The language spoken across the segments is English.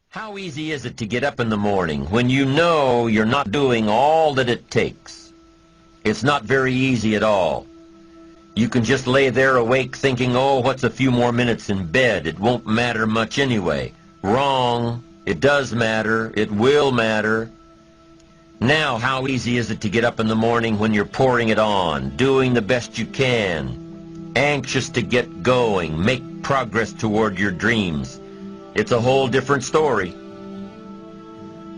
How easy is it to get up in the morning when you know you're not doing all that it takes? It's not very easy at all. You can just lay there awake thinking, oh, what's a few more minutes in bed? It won't matter much anyway. Wrong. It does matter. It will matter. Now, how easy is it to get up in the morning when you're pouring it on, doing the best you can, anxious to get going, make progress toward your dreams? It's a whole different story.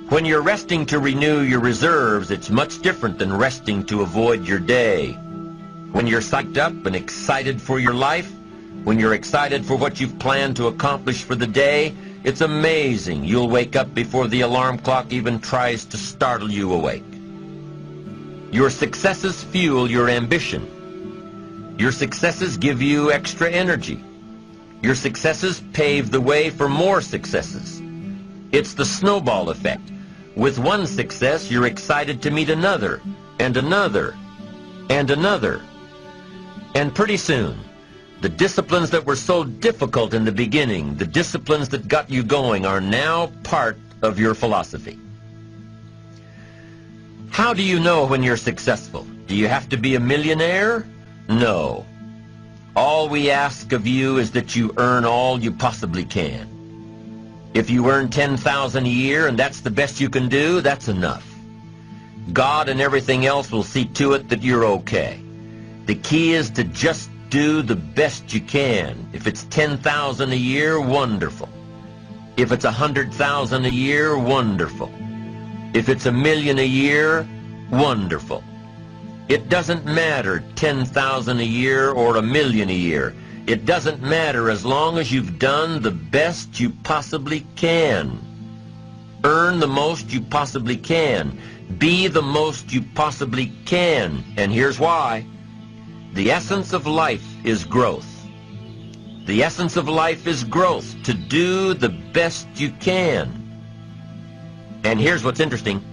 When you're resting to renew your reserves, it's much different than resting to avoid your day. When you're psyched up and excited for your life, when you're excited for what you've planned to accomplish for the day, it's amazing you'll wake up before the alarm clock even tries to startle you awake. Your successes fuel your ambition. Your successes give you extra energy. Your successes pave the way for more successes. It's the snowball effect. With one success, you're excited to meet another, and another, and another. And pretty soon, the disciplines that were so difficult in the beginning, the disciplines that got you going, are now part of your philosophy. How do you know when you're successful? Do you have to be a millionaire? No. All we ask of you is that you earn all you possibly can. If you earn $10,000 a year and that's the best you can do, that's enough. God and everything else will see to it that you're okay. The key is to just do the best you can. If it's $10,000 a year, wonderful. If it's $100,000 a year, wonderful. If it's $1 million a year, wonderful. It doesn't matter $10,000 a year or $1 million a year. It doesn't matter as long as you've done the best you possibly can. Earn the most you possibly can. Be the most you possibly can. And here's why. The essence of life is growth. The essence of life is growth, to do the best you can. And here's what's interesting.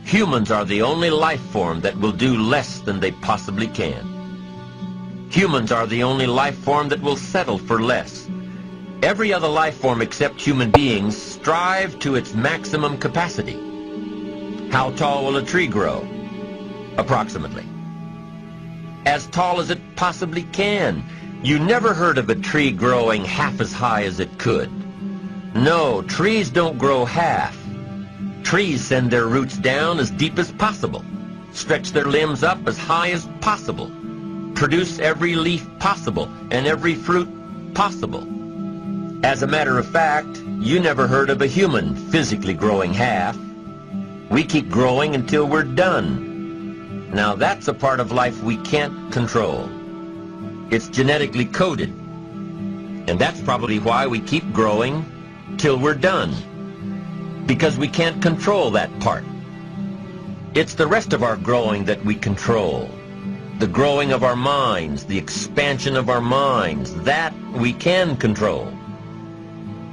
Humans are the only life form that will do less than they possibly can. Humans are the only life form that will settle for less. Every other life form except human beings strive to its maximum capacity. How tall will a tree grow? Approximately. As tall as it possibly can. You never heard of a tree growing half as high as it could. No, trees don't grow half. Trees send their roots down as deep as possible, stretch their limbs up as high as possible, produce every leaf possible and every fruit possible. As a matter of fact, you never heard of a human physically growing half. We keep growing until we're done. Now that's a part of life we can't control. It's genetically coded. And that's probably why we keep growing till we're done. Because we can't control that part. It's the rest of our growing that we control. The growing of our minds, the expansion of our minds, that we can control.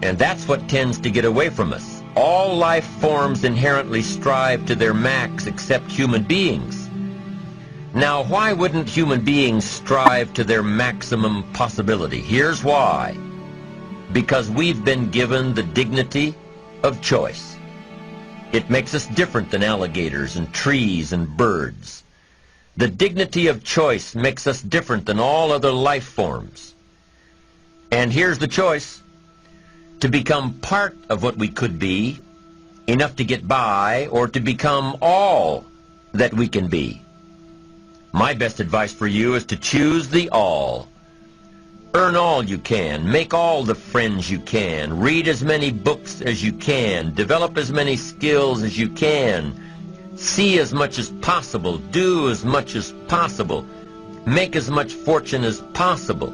And that's what tends to get away from us. All life forms inherently strive to their max except human beings. Now, why wouldn't human beings strive to their maximum possibility? Here's why. Because we've been given the dignity of choice. It makes us different than alligators and trees and birds. The dignity of choice makes us different than all other life forms. And here's the choice. To become part of what we could be, enough to get by, or to become all that we can be. My best advice for you is to choose the all. Earn all you can, make all the friends you can, read as many books as you can, develop as many skills as you can, see as much as possible, do as much as possible, make as much fortune as possible,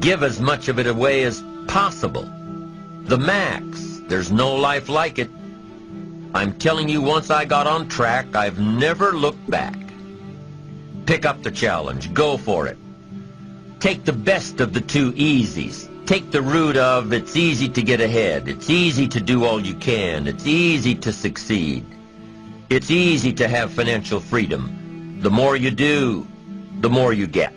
give as much of it away as possible. The max. There's no life like it. I'm telling you, once I got on track, I've never looked back. Pick up the challenge. Go for it. Take the best of the two easies. Take the route of it's easy to get ahead. It's easy to do all you can. It's easy to succeed. It's easy to have financial freedom. The more you do, the more you get.